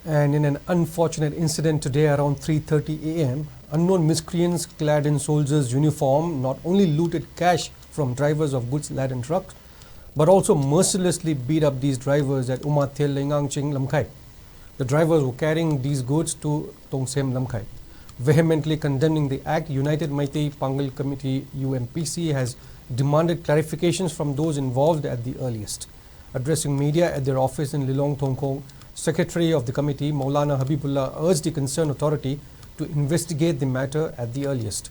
And in an unfortunate incident today around 3:30 a.m., unknown miscreants clad in soldiers' uniform not only looted cash from drivers of goods-laden trucks, but also mercilessly beat up these drivers at Umathel, Leingang, Ching, Lamkhai. The drivers were carrying these goods to Tongsem, Lamkhai. Vehemently condemning the act, United Meitei Pangal Committee UMPC has demanded clarifications from those involved at the earliest. Addressing media at their office in Lilong Thongkong, Secretary of the committee, Maulana Habibullah, urged the concerned authority to investigate the matter at the earliest.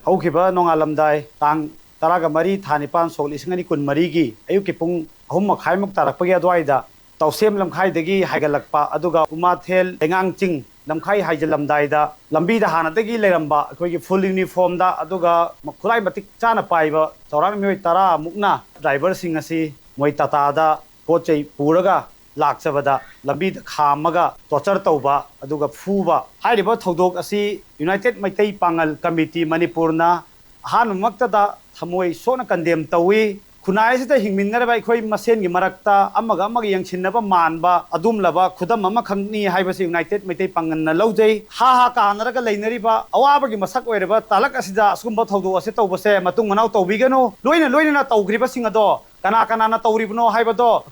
Haukiba nongalamdai tang taraga mari thanipan sol isngani kun marigi ayuki pung ahum makhaimuk tarakpagi adwaida tawsem lamkhai dagi haigalakpa aduga Umathel Leingang Ching lamkhai haijalamdaida lambi da hana dagi leramba akhoi full uniform da aduga khulai matik chana paiba chauran mioi tara mukna driver sing asi moi tata da pochei puraga laksabada lambi da khamaga torture tauba aduga phuba hairiba thodok asi United Meitei Pangal Committee Manipur na hanumakta da thamoi sona condemn tawi khunai sita hingminna ba khoi masen gi marakta amaga amagi yangchinna manba adum laba khudam ama khangni haibasi United Meitei Pangal na lojai ha kanaraga leinari ba awaba gi masak oireba talak asida asumba thodo ase tawbase matung manau tawbigano loina na tawgriba singado kana na tawribno haibado